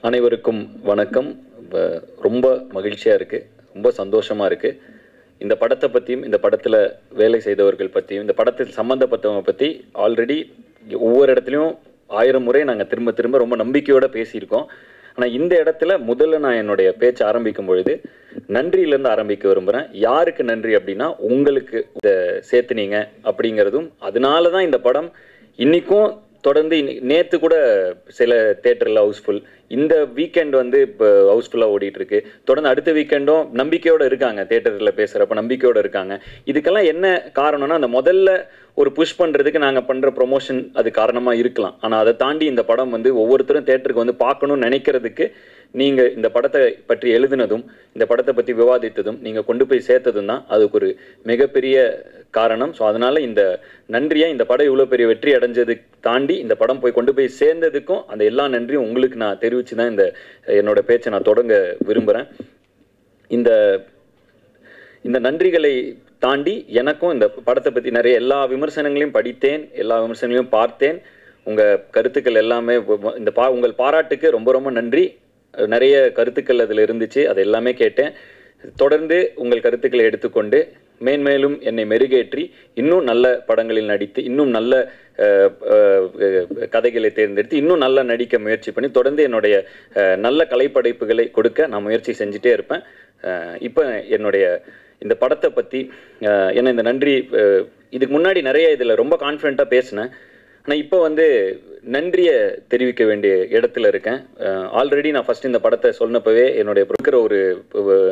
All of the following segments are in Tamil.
அனைவருக்கும் வணக்கம். ரொம்ப மகிழ்ச்சியாக இருக்குது, ரொம்ப சந்தோஷமாக இருக்குது. இந்த படத்தை பற்றியும் இந்த படத்தில் வேலை செய்தவர்கள் பற்றியும் இந்த படத்தில் சம்மந்தப்பட்டவங்க பற்றி ஆல்ரெடி ஒவ்வொரு இடத்துலையும் 1000 முறை நாங்கள் திரும்ப திரும்ப ரொம்ப நம்பிக்கையோடு பேசியிருக்கோம். ஆனால் இந்த இடத்துல முதல்ல நான் என்னுடைய பேச்சை ஆரம்பிக்கும் பொழுது நன்றியிலேருந்து ஆரம்பிக்க விரும்புகிறேன். யாருக்கு நன்றி அப்படின்னா, உங்களுக்கு இதை சேர்த்துனீங்க அப்படிங்கிறதும், அதனால தான் இந்த படம் இன்றைக்கும் தொடர்ந்து நேற்று கூட சில தேட்டரில் ஹவுஸ்ஃபுல், இந்த வீக்கெண்ட் வந்து இப்போ ஹவுஸ்ஃபுல்லாக ஓடிட்டுருக்கு. தொடர்ந்து அடுத்த வீக்கெண்டும் நம்பிக்கையோடு இருக்காங்க, தேட்டரில் பேசுகிறப்ப நம்பிக்கையோடு இருக்காங்க. இதுக்கெல்லாம் என்ன காரணம்னா, அந்த முதல்ல ஒரு புஷ் பண்ணுறதுக்கு நாங்கள் பண்ணுற ப்ரொமோஷன் அது காரணமாக இருக்கலாம். ஆனால் அதை தாண்டி இந்த படம் வந்து ஒவ்வொருத்தரும் தேட்டருக்கு வந்து பார்க்கணும்னு நினைக்கிறதுக்கு நீங்கள் இந்த படத்தை பற்றி எழுதுனதும், இந்த படத்தை பற்றி விவாதித்ததும், நீங்கள் கொண்டு போய் சேர்த்ததும் தான் அதுக்கு ஒரு மிகப்பெரிய காரணம். ஸோ அதனால் இந்த நன்றியை, இந்த படம் இவ்வளோ பெரிய வெற்றி அடைஞ்சதுக்கு தாண்டி இந்த படம் போய் கொண்டு போய் சேர்ந்ததுக்கும் அந்த எல்லா நன்றியும் உங்களுக்கு நான் தெரிவித்து தான் என்னோட பேச்சை நான் தொடங்க விரும்புகிறேன். இந்த நன்றிகளை தாண்டி எனக்கும் இந்த படத்தை பற்றி நிறைய எல்லா விமர்சனங்களையும் படித்தேன், எல்லா விமர்சனங்களையும் பார்த்தேன். உங்கள் கருத்துக்கள் எல்லாமே உங்கள் பாராட்டுக்கு ரொம்ப ரொம்ப நன்றி. நிறைய கருத்துக்கள் அதில் இருந்துச்சு, அது எல்லாமே கேட்டேன். தொடர்ந்து உங்கள் கருத்துக்களை எடுத்துக்கொண்டு மேன்மேலும் என்னை மெருகேற்றி இன்னும் நல்ல படங்களில் நடித்து, இன்னும் நல்ல கதைகளை தேர்ந்தெடுத்து இன்னும் நல்லா நடிக்க முயற்சி பண்ணி தொடர்ந்து என்னுடைய நல்ல கலைப்படைப்புகளை கொடுக்க நான் முயற்சி செஞ்சுட்டே இருப்பேன். இப்போ என்னுடைய இந்த படத்தை பற்றி என்ன இந்த நன்றி, இதுக்கு முன்னாடி நிறைய இதில் ரொம்ப கான்ஃபிடென்ட்டாக பேசினேன். ஆனால் இப்போ வந்து நன்றியை தெரிவிக்க வேண்டிய இடத்துல இருக்கேன். ஆல்ரெடி நான் ஃபஸ்ட் இந்த படத்தை சொன்னப்பவே என்னுடைய இருக்கிற ஒரு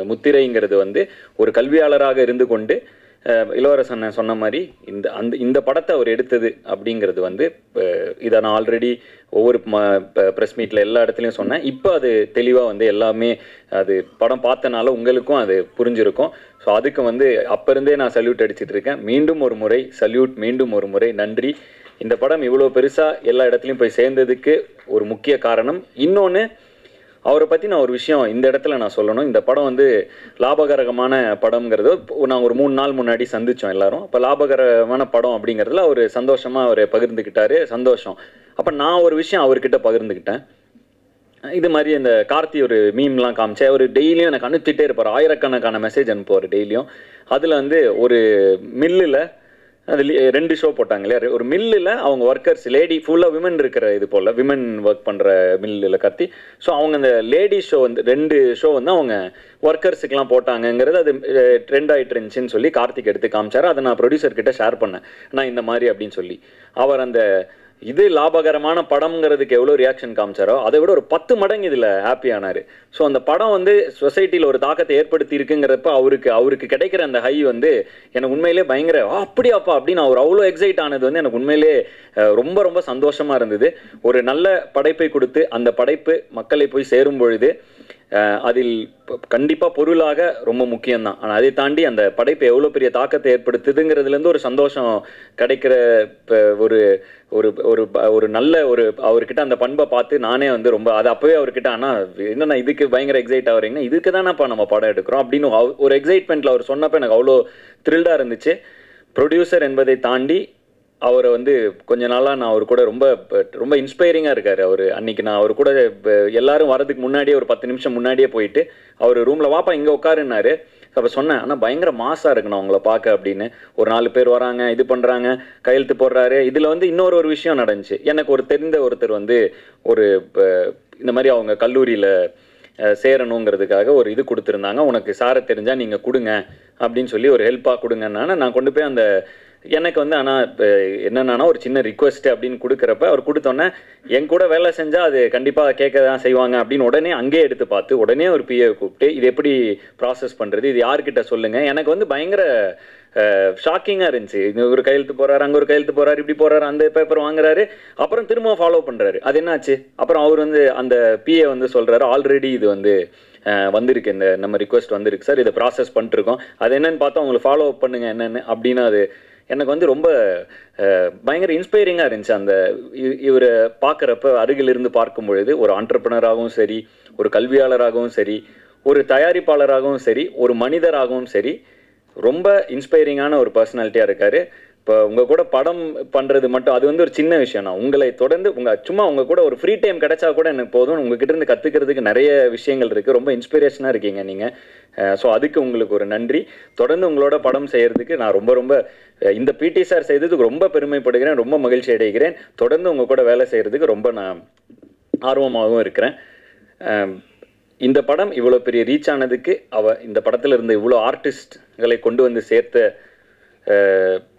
முத்திரைங்கிறது வந்து ஒரு கல்வியாளராக இருந்து கொண்டு இளவரசன் சொன்ன மாதிரி இந்த படத்தை அவர் எடுத்தது அப்படிங்கிறது வந்து இதை நான் ஆல்ரெடி ஒவ்வொரு ப்ரெஸ் மீட்டில் எல்லா இடத்துலையும் சொன்னேன். இப்போ அது தெளிவாக வந்து எல்லாமே அது படம் பார்த்தனால உங்களுக்கும் அது புரிஞ்சிருக்கும். ஸோ அதுக்கு வந்து அப்போ இருந்தே நான் சல்யூட் அடிச்சுட்டு இருக்கேன். மீண்டும் ஒரு முறை சல்யூட், மீண்டும் ஒரு முறை நன்றி. இந்த படம் இவ்வளோ பெருசாக எல்லா இடத்துலையும் போய் சேர்ந்ததுக்கு ஒரு முக்கிய காரணம். இன்னொன்று, அவரை பற்றி நான் ஒரு விஷயம் இந்த இடத்துல நான் சொல்லணும். இந்த படம் வந்து லாபகரமான படம்ங்கிறது நான் ஒரு 3 நாள் முன்னாடி சந்தித்தோம் எல்லாரும். அப்போ லாபகரமான படம் அப்படிங்கிறதுல அவர் சந்தோஷமாக அவர் பகிர்ந்துக்கிட்டாரு, சந்தோஷம். அப்போ நான் ஒரு விஷயம் அவர்கிட்ட பகிர்ந்துக்கிட்டேன். இது மாதிரி இந்த கார்த்தி ஒரு மீம்லாம் காமிச்சேன். அவர் டெய்லியும் எனக்கு அனுப்பிச்சிட்டே இருப்பார், ஆயிரக்கணக்கான மெசேஜ் அனுப்புவார் டெய்லியும். அதில் வந்து ஒரு மில்லில் அது 2 ஷோ போட்டாங்க இல்லையா, ஒரு மில்லில் அவங்க ஒர்க்கர்ஸ் லேடி ஃபுல்லாக விமன் இருக்கிற இது போல் விமன் ஒர்க் பண்ணுற மில்லில் கத்தி. ஸோ அவங்க அந்த லேடி ஷோ வந்து 2 ஷோ வந்து அவங்க ஒர்க்கர்ஸுக்கெலாம் போட்டாங்கங்கிறது அது ட்ரெண்ட் ஆகிட்டு இருந்துச்சுன்னு சொல்லி கார்த்திக் எடுத்து காமிச்சார். அதை நான் ப்ரொடியூசர்கிட்ட ஷேர் பண்ணேன், நான் இந்த மாதிரி அப்படின்னு சொல்லி. அவர் அந்த இது லாபகரமான படம்ங்கிறதுக்கு எவ்வளோ ரியாக்ஷன் காமிச்சாரோ அதை விட ஒரு 10 மடங்கு இதில் ஹாப்பி ஆனார். ஸோ அந்த படம் வந்து சொசைட்டியில் ஒரு தாக்கத்தை ஏற்படுத்தி இருக்குங்கிறப்ப அவருக்கு கிடைக்கிற அந்த ஹை வந்து எனக்கு உண்மையிலே பயங்கர அப்படியாப்பா அப்படின்னு அவர் அவ்வளோ எக்ஸைட் ஆனது வந்து எனக்கு உண்மையிலே ரொம்ப ரொம்ப சந்தோஷமாக இருந்தது. ஒரு நல்ல படைப்பை கொடுத்து அந்த படைப்பு மக்களை போய் சேரும் பொழுது அதில் கண்டிப்பாக பொருளாக ரொம்ப முக்கியம்தான். ஆனால் அதை தாண்டி அந்த படைப்பை எவ்வளோ பெரிய தாக்கத்தை ஏற்படுத்துதுங்கிறதுலேருந்து ஒரு சந்தோஷம் கிடைக்கிற ஒரு ஒரு ஒரு ஒரு நல்ல ஒரு அவர்கிட்ட அந்த பண்பை பார்த்து நானே வந்து ரொம்ப அது அப்போவே அவர்கிட்ட, ஆனால் என்னென்னா இதுக்கு பயங்கர எக்ஸைட் ஆகிறீங்கன்னா இதுக்கு தானேப்பா நம்ம படம் எடுக்கிறோம் அப்படின்னு ஒரு எக்ஸைட்மெண்ட்டில் அவர் சொன்னப்போ எனக்கு அவ்வளோ த்ரில்டாக இருந்துச்சு. ப்ரொடியூசர் என்பதை தாண்டி அவரை வந்து கொஞ்ச நாளாக நான் அவர் கூட ரொம்ப ரொம்ப இன்ஸ்பைரிங்காக இருக்கார். அவர் அன்றைக்கி நான் அவர் கூட எல்லாரும் வரதுக்கு முன்னாடியே ஒரு 10 நிமிஷம் முன்னாடியே போயிட்டு அவர் ரூமில் வாப்பா இங்கே உட்காருன்னாரு. அப்போ சொன்னேன், ஆனால் பயங்கர மாசாக இருக்கணும் அவங்கள பார்க்க அப்படின்னு. ஒரு 4 பேர் வராங்க, இது பண்ணுறாங்க, கையெழுத்து போடுறாரு. இதில் வந்து இன்னொரு விஷயம் நடந்துச்சு. எனக்கு ஒரு தெரிந்த ஒருத்தர் வந்து ஒரு இந்த மாதிரி அவங்க கல்லூரியில் சேரணுங்கிறதுக்காக ஒரு இது கொடுத்துருந்தாங்க, உனக்கு சாரை தெரிஞ்சால் நீங்கள் கொடுங்க அப்படின்னு சொல்லி ஒரு ஹெல்ப்பாக கொடுங்கன்னான நான் கொண்டு போய் அந்த எனக்கு வந்து ஆனால் இப்போ என்னென்னா ஒரு சின்ன ரிக்வெஸ்ட்டு அப்படின்னு கொடுக்குறப்ப அவர் கொடுத்தோன்னே என் கூட வேலை செஞ்சால் அது கண்டிப்பாக கேட்க தான் செய்வாங்க அப்படின்னு உடனே அங்கேயே எடுத்து பார்த்து உடனே ஒரு பிஏ கூப்பிட்டு இது எப்படி ப்ராசஸ் பண்ணுறது, இது யார்கிட்ட சொல்லுங்கள். எனக்கு வந்து பயங்கர ஷாக்கிங்காக இருந்துச்சு. இங்கே ஒரு கையெழுத்து போகிறாரு, அங்கே ஒரு கையெழுத்து போகிறாரு, இப்படி போகிறாரு, அந்த பேப்பர் வாங்குறாரு, அப்புறம் திரும்ப ஃபாலோ பண்ணுறாரு. அது என்னாச்சு? அப்புறம் அவர் வந்து அந்த பிஏ வந்து சொல்கிறாரு, ஆல்ரெடி இது வந்து வந்திருக்கு, இந்த நம்ம ரிக்வெஸ்ட் வந்திருக்கு சார், இதை ப்ராசஸ் பண்ணிட்டுருக்கோம், அது என்னென்னு பார்த்தா அவங்களை ஃபாலோ அப் பண்ணுங்கள் என்னென்னு அப்படின்னு. அது எனக்கு வந்து ரொம்ப பயங்கர இன்ஸ்பைரிங்காக இருந்துச்சு. அந்த இவரை பார்க்குறப்ப அருகிலிருந்து பார்க்கும் பொழுது ஒரு ஆண்டர்ப்ரனராகவும் சரி, ஒரு கல்வியாளராகவும் சரி, ஒரு தயாரிப்பாளராகவும் சரி, ஒரு மனிதராகவும் சரி, ரொம்ப இன்ஸ்பைரிங்கான ஒரு பர்சனாலிட்டியாக இருக்கார். இப்போ உங்கள் கூட படம் பண்ணுறது மட்டும் அது வந்து ஒரு சின்ன விஷயம் தான். உங்களை தொடர்ந்து சும்மா உங்கள் கூட ஒரு ஃப்ரீ டைம் கிடைச்சா கூட எனக்கு போதும். உங்ககிட்ட இருந்து கற்றுக்கிறதுக்கு நிறைய விஷயங்கள் இருக்குது. ரொம்ப இன்ஸ்பிரேஷனாக இருக்கீங்க நீங்கள். ஸோ அதுக்கு உங்களுக்கு ஒரு நன்றி. தொடர்ந்து உங்களோட படம் செய்கிறதுக்கு நான் ரொம்ப ரொம்ப இந்த பிடி சார் செய்ததுக்கு ரொம்ப பெருமைப்படுகிறேன், ரொம்ப மகிழ்ச்சி அடைகிறேன். தொடர்ந்து உங்கள் கூட வேலை செய்கிறதுக்கு ரொம்ப நான் ஆர்வமாகவும் இருக்கிறேன். இந்த படம் இவ்வளோ பெரிய ரீச் ஆனதுக்கு இந்த படத்தில் இருந்த இவ்வளோ ஆர்டிஸ்ட்களை கொண்டு வந்து சேர்த்த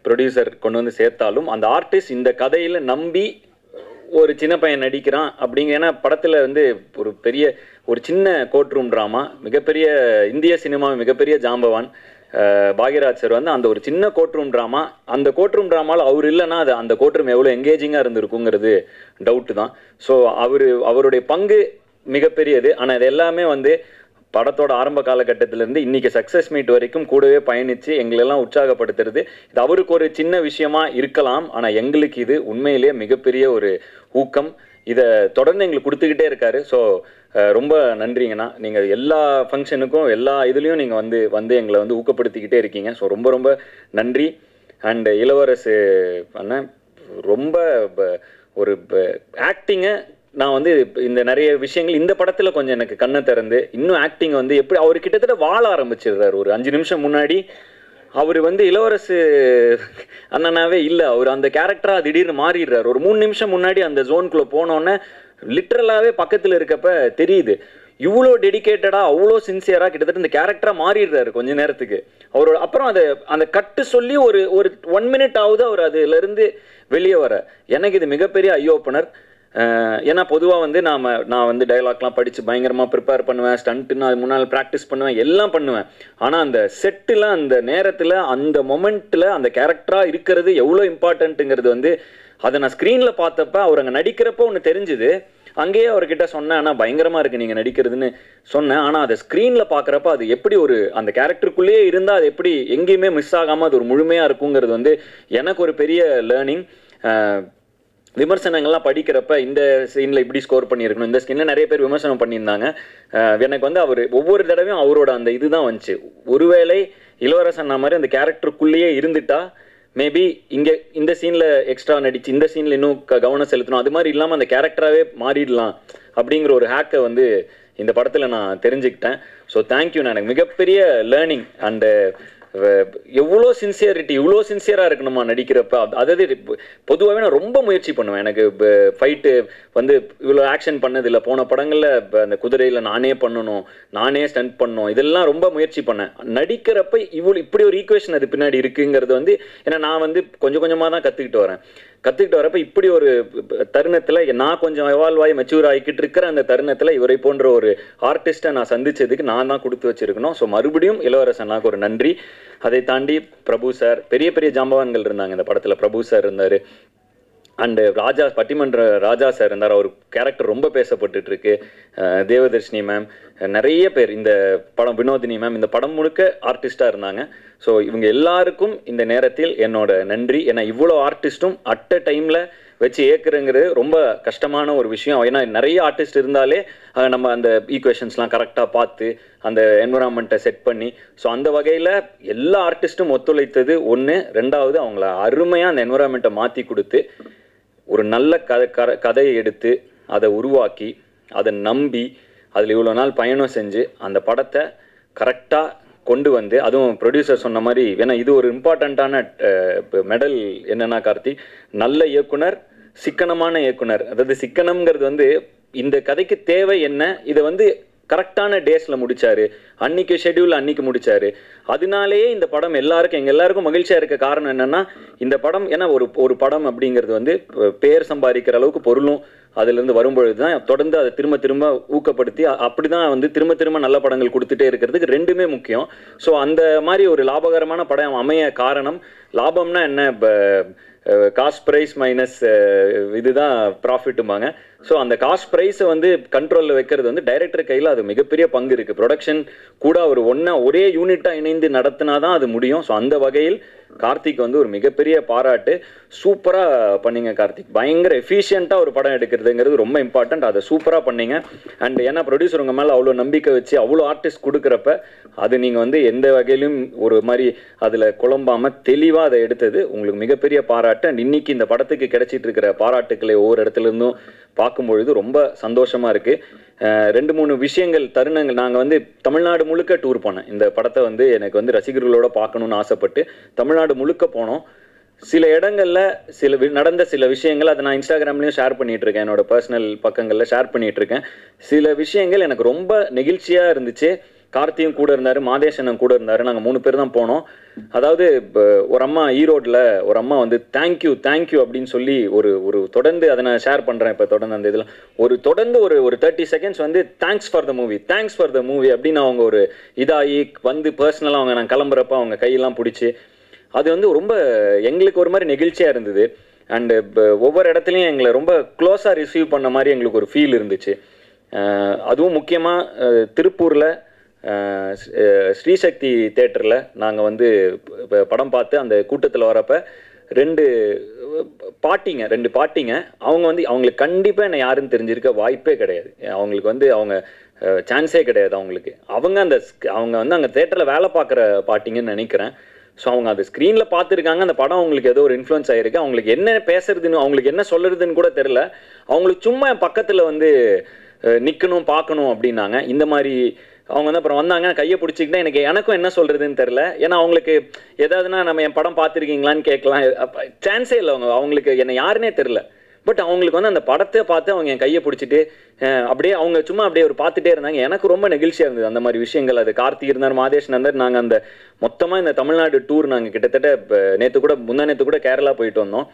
ப்ரொடியூசர் கொண்டு வந்து சேர்த்தாலும் அந்த ஆர்டிஸ்ட் இந்த கதையில் நம்பி ஒரு சின்ன பையன் நடிக்கிறான் அப்படிங்க. ஏன்னா படத்தில் வந்து ஒரு சின்ன கோர்ட் ரூம் ட்ராமா, மிகப்பெரிய இந்திய சினிமா மிகப்பெரிய ஜாம்பவான் பாக்யராஜ் சார் வந்து அந்த ஒரு சின்ன கோர்ட் ரூம் ட்ராமா, அந்த கோர்ட் ரூம் ட்ராமாவில் அவர் இல்லைன்னா அது அந்த கோர்ட் ரூம் எவ்வளோ எங்கேஜிங்காக இருந்திருக்குங்கிறது டவுட்டு தான். ஸோ அவருடைய பங்கு மிகப்பெரியது. ஆனால் இது எல்லாமே வந்து படத்தோட ஆரம்ப காலகட்டத்திலேருந்து இன்னைக்கு சக்ஸஸ் மீட் வரைக்கும் கூடவே பயணித்து எங்களெல்லாம் உற்சாகப்படுத்துறது. இது அவருக்கு ஒரு சின்ன விஷயமா இருக்கலாம், ஆனால் எங்களுக்கு இது உண்மையிலேயே மிகப்பெரிய ஒரு ஊக்கம். இதை தொடர்ந்து எங்களுக்கு கொடுத்துக்கிட்டே இருக்காரு. ஸோ ரொம்ப நன்றிங்கண்ணா. நீங்கள் எல்லா ஃபங்க்ஷனுக்கும் எல்லா இதுலேயும் நீங்கள் வந்து எங்களை வந்து ஊக்கப்படுத்திக்கிட்டே இருக்கீங்க. ஸோ ரொம்ப ரொம்ப நன்றி. அண்டு இளவரசு அண்ணன் ரொம்ப ஒரு ஆக்டிங்கை நான் வந்து இந்த நிறைய விஷயங்கள் இந்த படத்தில் கொஞ்சம் எனக்கு கண்ணை திறந்து இன்னும் ஆக்டிங் வந்து எப்படி அவர் கிட்டத்தட்ட வாழ ஆரம்பிச்சிடுறாரு. ஒரு 5 நிமிஷம் முன்னாடி அவர் வந்து இளவரசு அண்ணனாவே இல்லை, அவர் அந்த கேரக்டராக திடீர்னு மாறிடுறாரு. ஒரு 3 நிமிஷம் முன்னாடி அந்த ஜோனுக்குள்ளே போனோன்னே லிட்ரலாகவே பக்கத்தில் இருக்கப்ப தெரியுது இவ்வளோ டெடிக்கேட்டடாக அவ்வளோ சின்சியராக கிட்டத்தட்ட இந்த கேரக்டராக மாறிடுறாரு கொஞ்ச நேரத்துக்கு. அவரோட அப்புறம் அந்த கட்டு சொல்லி ஒரு 1 மினிட் ஆகுது அவர் அதுலேருந்து வெளியே வர. எனக்கு இது மிகப்பெரிய ஐ ஓப்பனர். ஏன்னா பொதுவாக வந்து நான் வந்து டைலாக்லாம் படித்து பயங்கரமாக ப்ரிப்பேர் பண்ணுவேன், ஸ்டண்ட்டுன்னு அது முன்னால் ப்ராக்டிஸ் பண்ணுவேன், எல்லாம் பண்ணுவேன். ஆனால் அந்த செட்டில் அந்த நேரத்தில் அந்த மொமெண்ட்டில் அந்த கேரக்டராக இருக்கிறது எவ்வளோ இம்பார்ட்டண்ட்டுங்கிறது வந்து அதை நான் ஸ்க்ரீனில் பார்த்தப்ப அவர் அங்கே நடிக்கிறப்போ ஒன்று தெரிஞ்சுது. அங்கேயே அவர்கிட்ட சொன்னேன், ஆனால் பயங்கரமாக இருக்குது நீங்கள் நடிக்கிறதுன்னு சொன்னேன். ஆனால் அதை ஸ்க்ரீனில் பார்க்குறப்ப அது எப்படி அந்த கேரக்டருக்குள்ளேயே இருந்தால் அது எப்படி எங்கேயுமே மிஸ் ஆகாமல் அது ஒரு முழுமையாக இருக்குங்கிறது வந்து எனக்கு ஒரு பெரிய லேர்னிங். விமர்சனங்கள்லாம் படிக்கிறப்ப இந்த சீனில் இப்படி ஸ்கோர் பண்ணியிருக்கணும், இந்த ஸ்கின்ல நிறைய பேர் விமர்சனம் பண்ணியிருந்தாங்க. எனக்கு வந்து அவர் ஒவ்வொரு தடவையும் அவரோட அந்த இதுதான் வந்துச்சு. ஒருவேளை இளவரசன் மாதிரி அந்த கேரக்டருக்குள்ளேயே இருந்துட்டா மேபி இங்கே இந்த சீனில் எக்ஸ்ட்ரா நடிச்சு இந்த சீனில் இன்னும் கவனம் செலுத்தணும், அது மாதிரி இல்லாமல் அந்த கேரக்டராகவே மாறிடலாம் அப்படிங்கிற ஒரு ஹேக்கை வந்து இந்த படத்தில் நான் தெரிஞ்சுக்கிட்டேன். So thank you. எனக்கு மிகப்பெரிய லேர்னிங். அண்டு எவ்வளோ இவ்வளோ சின்சியராக இருக்கணுமா நடிக்கிறப்ப. அதாவது பொதுவாகவே நான் ரொம்ப முயற்சி பண்ணுவேன். எனக்கு ஃபைட்டு வந்து இவ்வளோ ஆக்ஷன் பண்ணதில்லை. போன படங்களில் அந்த குதிரையில் நானே பண்ணணும், நானே ஸ்டண்ட் பண்ணணும், இதெல்லாம் ரொம்ப முயற்சி பண்ணேன். நடிக்கிறப்ப இப்படி ஒரு ஈக்குவேஷன் அது பின்னாடி இருக்குங்கிறது வந்து ஏன்னா நான் வந்து கொஞ்சம் கொஞ்சமாக தான் கற்றுக்கிட்டு வரப்ப இப்படி ஒரு தருணத்தில் நான் கொஞ்சம் எவால்வ் ஆகி மெச்சூர் ஆகிக்கிட்டு இருக்கிற அந்த தருணத்தில் இவரை போன்ற ஒரு ஆர்டிஸ்ட்டை நான் சந்தித்ததுக்கு நான் தான் கொடுத்து வச்சுருக்கணும். ஸோ மறுபடியும் இளவரசனாக்கு ஒரு நன்றி. அதை தாண்டி பிரபு சார், பெரிய பெரிய ஜாம்பவான்கள் இருந்தாங்க இந்த படத்தில். பிரபு சார் இருந்தார், அண்டு பட்டிமன்ற ராஜா சார் இருந்தார். அவர் கேரக்டர் ரொம்ப பேசப்பட்டுட்டு இருக்கு. தேவதர்ஷினி மேம், நிறைய பேர் இந்த படம், வினோதினி மேம், இந்த படம் முழுக்க ஆர்டிஸ்டாக இருந்தாங்க. ஸோ இவங்க எல்லாருக்கும் இந்த நேரத்தில் என்னோட நன்றி. ஏன்னா இவ்வளோ ஆர்டிஸ்ட்டும் அட் அ டைமில் வச்சு ஏற்கிறங்கிறது ரொம்ப கஷ்டமான ஒரு விஷயம். ஏன்னா நிறைய ஆர்டிஸ்ட் இருந்தாலே நம்ம அந்த ஈக்குவேஷன்ஸ்லாம் கரெக்டாக பார்த்து அந்த என்விரான்மெண்ட்டை செட் பண்ணி, ஸோ அந்த வகையில் எல்லா ஆர்டிஸ்ட்டும் ஒத்துழைத்தது ஒன்று. ரெண்டாவது அவங்கள அருமையாக அந்த என்விரான்மெண்ட்டை மாற்றி கொடுத்து ஒரு நல்ல கதையை எடுத்து அதை உருவாக்கி அதை நம்பி அதில் இவ்வளோ நாள் பயணம் செஞ்சு அந்த படத்தை கரெக்டாக கொண்டு வந்து, அதுவும் ப்ரொடியூசர் சொன்ன மாதிரி, ஏன்னா இது ஒரு இம்பார்ட்டண்ட்டான மெடல் என்னன்னா கார்த்தி, நல்ல இயக்குனர், சிக்கனமான இயக்குனர். அதாவது சிக்கனம்ங்கிறது வந்து இந்த கதைக்கு தேவை என்ன, இதை வந்து கரெக்டான டேஸில் முடித்தார், அன்றைக்கி ஷெட்யூல் அன்றைக்கி முடித்தார். அதனாலேயே இந்த படம் எங்கள் எல்லாருக்கும் மகிழ்ச்சியாக இருக்க காரணம் என்னென்னா இந்த படம், ஏன்னா ஒரு படம் அப்படிங்கிறது வந்து பேர் சம்பாதிக்கிற அளவுக்கு பொருளும் அதுலேருந்து வரும்பொழுது தான் தொடர்ந்து அதை திரும்ப ஊக்கப்படுத்தி அப்படி தான் வந்து திரும்ப நல்ல படங்கள் கொடுத்துட்டே இருக்கிறதுக்கு ரெண்டுமே முக்கியம். ஸோ அந்த மாதிரி ஒரு லாபகரமான படம் அமைய காரணம், லாபம்னா என்ன, காஸ்ட் ப்ரைஸ் மைனஸ் இதுதான் ப்ராஃபிட்டுமாங்க. ஸோ அந்த காஸ்ட் ப்ரைஸை வந்து கண்ட்ரோலில் வைக்கிறது வந்து டைரக்டர் கையில் அது மிகப்பெரிய பங்கு இருக்குது. ப்ரொடக்ஷன் கூட ஒரே யூனிட்டாக இணைந்து நடத்தினா தான் அது முடியும். ஸோ அந்த வகையில் கார்த்திக் வந்து ஒரு மிகப்பெரிய பாராட்டு. சூப்பராக பண்ணீங்க கார்த்திக், பயங்கர எஃபிஷியண்ட்டாக ஒரு படம் எடுக்கிறதுங்கிறது ரொம்ப இம்பார்ட்டன்ட். அதை சூப்பராக பண்ணீங்க. அண்ட் ஏன்னா ப்ரொடியூசர் உங்கள் மேலே அவ்வளோ நம்பிக்கை வச்சு அவ்வளோ ஆர்டிஸ்ட் கொடுக்குறப்ப அது நீங்கள் வந்து எந்த வகையிலும் ஒரு மாதிரி அதில் குழம்பாமல் தெளிவாக அதை எடுத்தது உங்களுக்கு மிகப்பெரிய பாராட்டு. அண்ட் இன்னைக்கு இந்த படத்துக்கு கிடைச்சிட்டு இருக்கிற பாராட்டுக்களை ஒவ்வொரு இடத்துல இருந்தும் பார்க்கும்பொழுது ரொம்ப சந்தோஷமாக இருக்குது. 2-3 விஷயங்கள் தருணங்கள், நாங்கள் வந்து தமிழ்நாடு முழுக்க டூர் போனேன். இந்த படத்தை வந்து எனக்கு வந்து ரசிகர்களோட பார்க்கணுன்னு ஆசைப்பட்டு தமிழ்நாடு முழுக்க போனோம். சில இடங்களில் நடந்த சில விஷயங்கள் அதை நான் இன்ஸ்டாகிராம்லேயும் ஷேர் பண்ணிகிட்டு இருக்கேன், என்னோட பர்சனல் பக்கங்களில் ஷேர் பண்ணிகிட்டு இருக்கேன். சில விஷயங்கள் எனக்கு ரொம்ப நெகிழ்ச்சியாக இருந்துச்சு. கார்த்தியும் கூட இருந்தார், மாதேஷனும் கூட இருந்தார். நாங்கள் 3 பேர் தான் போனோம். அதாவது ஒரு அம்மா ஈரோட்டில் ஒரு அம்மா வந்து தேங்க்யூ அப்படின்னு சொல்லி ஒரு தொடர்ந்து அதை நான் ஷேர் பண்ணுறேன். இப்போ தொடர்ந்து அந்த இதில் தொடர்ந்து ஒரு 30 செகண்ட்ஸ் வந்து தேங்க்ஸ் ஃபார் த மூவி அப்படின்னு அவங்க ஒரு இதாகி வந்து பர்சனலாக அவங்க நான் கிளம்புறப்ப அவங்க கையெல்லாம் பிடிச்சி அது வந்து ரொம்ப எங்களுக்கு ஒரு மாதிரி நெகிழ்ச்சியாக இருந்தது. அண்டு ஒவ்வொரு இடத்துலையும் எங்களை ரொம்ப க்ளோஸாக ரிசீவ் பண்ண மாதிரி எங்களுக்கு ஒரு ஃபீல் இருந்துச்சு. அதுவும் முக்கியமாக திருப்பூரில் ஸ்ரீசக்தி தேட்டரில் நாங்கள் வந்து படம் பார்த்து அந்த கூட்டத்தில் வரப்போ 2 பாட்டிங்க அவங்க வந்து அவங்களுக்கு கண்டிப்பாக என்னை யாருன்னு தெரிஞ்சிருக்க வாய்ப்பே கிடையாது. அவங்களுக்கு வந்து அவங்க சான்ஸே கிடையாது. அவங்க வந்து அங்கே தேட்டரில் வேலை பார்க்குற பாட்டிங்கன்னு நினைக்கிறேன். ஸோ அவங்க அந்த ஸ்க்ரீனில் பார்த்துருக்காங்க. அந்த படம் அவங்களுக்கு ஏதோ ஒரு இன்ஃப்ளூயன்ஸ் ஆகிருக்கு. அவங்களுக்கு என்ன பேசுறதுன்னு அவங்களுக்கு என்ன சொல்கிறதுன்னு கூட தெரில. அவங்களுக்கு சும்மா பக்கத்தில் வந்து நிற்கணும் பார்க்கணும் அப்படின்னாங்க. இந்த மாதிரி அவங்க வந்து அப்புறம் வந்தாங்க, கையை பிடிச்சிக்கிட்டா எனக்கும் என்ன சொல்கிறதுன்னு தெரில. ஏன்னா அவங்களுக்கு ஏதாவதுனா நம்ம என் படம் பார்த்துருக்கீங்களான்னு கேட்கலாம், சான்ஸே இல்லை. அவங்களுக்கு என்னை யாருன்னே தெரில. பட் அவங்களுக்கு வந்து அந்த படத்தை பார்த்து அவங்க என் கையை பிடிச்சிட்டு அப்படியே அவங்க சும்மா அப்படியே ஒரு பார்த்துட்டே இருந்தாங்க. எனக்கு ரொம்ப நெகிழ்ச்சியாக இருந்தது அந்த மாதிரி விஷயங்கள். அது கார்த்திக் இருந்தார், மாதேஷன் இருந்தார். நாங்கள் அந்த மொத்தமாக இந்த தமிழ்நாடு டூர் நாங்கள் கிட்டத்தட்ட முந்தா நேற்று கூட கேரளா போயிட்டு வந்தோம்.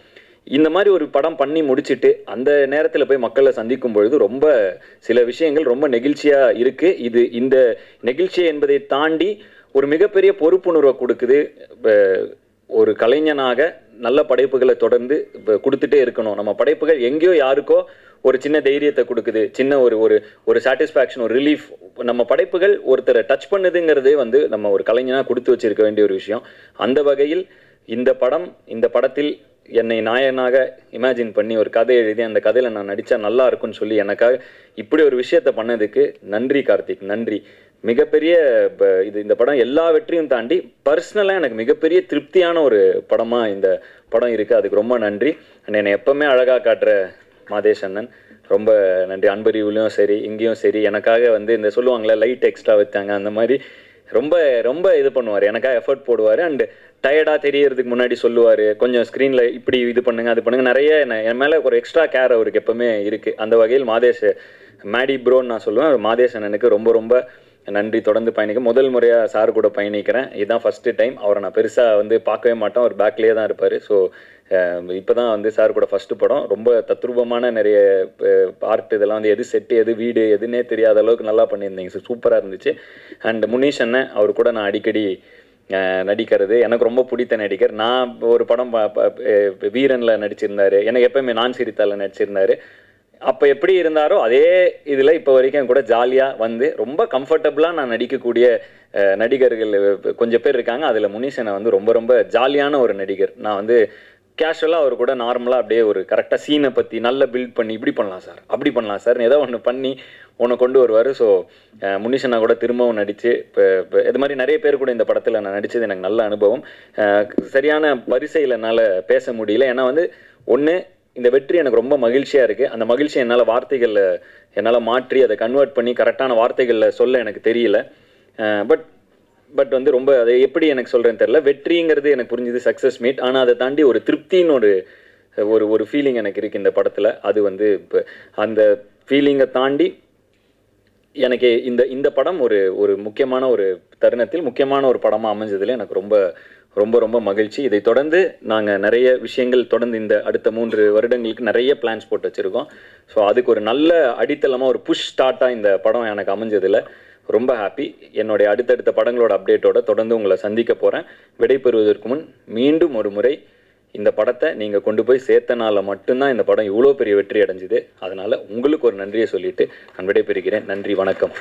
இந்த மாதிரி ஒரு படம் பண்ணி முடிச்சுட்டு அந்த நேரத்தில் போய் மக்களை சந்திக்கும் பொழுது ரொம்ப சில விஷயங்கள் ரொம்ப நெகிழ்ச்சியாக இருக்குது. இந்த நெகிழ்ச்சி என்பதை தாண்டி ஒரு மிகப்பெரிய பொறுப்புணர்வை கொடுக்குது. ஒரு கலைஞனாக நல்ல படைப்புகளை தொடர்ந்து கொடுத்துட்டே இருக்கணும். நம்ம படைப்புகள் எங்கேயோ யாருக்கோ ஒரு சின்ன தைரியத்தை கொடுக்குது, சின்ன ஒரு சாட்டிஸ்ஃபேக்ஷன், ஒரு ரிலீஃப். நம்ம படைப்புகள் ஒருத்தரை டச் பண்ணுதுங்கிறதே வந்து நம்ம ஒரு கலைஞனாக கொடுத்து வச்சிருக்க வேண்டிய ஒரு விஷயம். அந்த வகையில் இந்த படத்தில் என்னை நாயனாக இமேஜின் பண்ணி ஒரு கதை எழுதி அந்த கதையில் நான் நடித்தா நல்லா இருக்கும்னு சொல்லி எனக்காக இப்படி ஒரு விஷயத்தை பண்ணதுக்கு நன்றி கார்த்திக், நன்றி. மிகப்பெரிய இந்த படம் எல்லா வெற்றியும் தாண்டி பர்சனலாக எனக்கு மிகப்பெரிய திருப்தியான ஒரு படமாக இந்த படம் இருக்குது. அதுக்கு ரொம்ப நன்றி. என்னை எப்போவுமே அழகாக காட்டுற மாதேஷ் அண்ணன் ரொம்ப நன்றி. அன்பறிவுலையும் சரி இங்கேயும் சரி எனக்காக வந்து இந்த சொல்லுவாங்களே லைட் எக்ஸ்ட்ரா வச்சாங்க அந்த மாதிரி ரொம்ப ரொம்ப இது பண்ணுவார், எனக்காக எஃபர்ட் போடுவார். அண்டு டயர்டாக தெரியறதுக்கு முன்னாடி சொல்லுவார், கொஞ்சம் ஸ்க்ரீனில் இப்படி இது பண்ணுங்க அது பண்ணுங்க, நிறைய என் மேலே ஒரு எக்ஸ்ட்ரா கேர் அவருக்கு எப்போவுமே இருக்குது. அந்த வகையில் மேடி ப்ரோன்னு நான் சொல்லுவேன். மாதேஷ் அண்ணனுக்கு ரொம்ப ரொம்ப நன்றி. தொடர்ந்து பயணிக்க முதல் முறையாக சார் கூட பயணிக்கிறேன். இதுதான் ஃபஸ்ட்டு டைம். அவரை நான் பெருசாக வந்து பார்க்கவே மாட்டேன், அவர் பேக்லேயே தான் இருப்பார். ஸோ இப்போ தான் வந்து சார் கூட ஃபஸ்ட்டு படம். ரொம்ப தத்ரூபமான நிறைய ஆர்ட் இதெல்லாம் வந்து எது செட்டு எது வீடு எதுன்னே தெரியாத அளவுக்கு நல்லா பண்ணியிருந்தீங்க. சூப்பராக இருந்துச்சு. அண்ட் முனீஷ் அண்ணன் அவர் கூட நான் அடிக்கடி நடிக்கிறது எனக்கு ரொம்ப பிடித்த நடிகர். நான் ஒரு படம் வீரனில் நடிச்சிருந்தார், எனக்கு எப்போயுமே நான் சிரித்தால நடிச்சிருந்தார். அப்போ எப்படி இருந்தாரோ அதே இதில் இப்போ வரைக்கும் கூட ஜாலியாக வந்து ரொம்ப கம்ஃபர்டபுளாக நான் நடிக்கக்கூடிய நடிகர்கள் கொஞ்சம் பேர் இருக்காங்க. அதில் முனீஷனை வந்து ரொம்ப ரொம்ப ஜாலியான ஒரு நடிகர். நான் வந்து கேஷுவலாக அவர் கூட நார்மலாக அப்படியே ஒரு கரெக்டாக சீனை பற்றி நல்லா பில்ட் பண்ணி இப்படி பண்ணலாம் சார் அப்படி பண்ணலாம் சார் ஏதோ ஒன்று பண்ணி ஒன்று கொண்டு வருவார். ஸோ முனிஷனா கூட திரும்பவும் நடித்து இப்போ இது மாதிரி நிறைய பேர் கூட இந்த படத்தில் நான் நடித்தது எனக்கு நல்ல அனுபவம். சரியான வரிசையில் என்னால் பேச முடியல. ஏன்னா வந்து ஒன்று இந்த வெற்றி எனக்கு ரொம்ப மகிழ்ச்சியாக இருக்குது. அந்த மகிழ்ச்சி என்னால் மாற்றி அதை கன்வெர்ட் பண்ணி கரெக்டான வார்த்தைகளில் சொல்ல எனக்கு தெரியல. பட் வந்து ரொம்ப அதை எப்படி எனக்கு சொல்கிறேன்னு தெரியல. வெற்றிங்கிறது எனக்கு புரிஞ்சுது, சக்ஸஸ் மீட். ஆனால் அதை தாண்டி ஒரு திருப்தின்னு ஒரு ஃபீலிங் எனக்கு இருக்குது இந்த படத்தில். அது வந்து இப்போ அந்த ஃபீலிங்கை தாண்டி எனக்கு இந்த படம் ஒரு முக்கியமான ஒரு தருணத்தில் முக்கியமான ஒரு படமாக அமைஞ்சதில் எனக்கு ரொம்ப ரொம்ப ரொம்ப மகிழ்ச்சி. இதை தொடர்ந்து நாங்கள் நிறைய விஷயங்கள் தொடர்ந்து இந்த அடுத்த 3 வருடங்களுக்கு நிறைய பிளான்ஸ் போட்டு வச்சுருக்கோம். ஸோ அதுக்கு ஒரு நல்ல அடித்தளமாக ஒரு புஷ் ஸ்டார்ட்டாக இந்த படம் எனக்கு அமைஞ்சதில் ரொம்ப ஹாப்பி. என்னுடைய அடுத்தடுத்த படங்களோட அப்டேட்டோட தொடர்ந்து உங்களை சந்திக்க போகிறேன். விடைபெறுவதற்கு முன் மீண்டும் ஒரு முறை இந்த படத்தை நீங்கள் கொண்டு போய் சேர்த்தனால மட்டும்தான் இந்த படம் இவ்வளோ பெரிய வெற்றி அடைஞ்சுது. அதனால் உங்களுக்கு ஒரு நன்றியை சொல்லிவிட்டு நான் விடைபெறுகிறேன். நன்றி, வணக்கம்.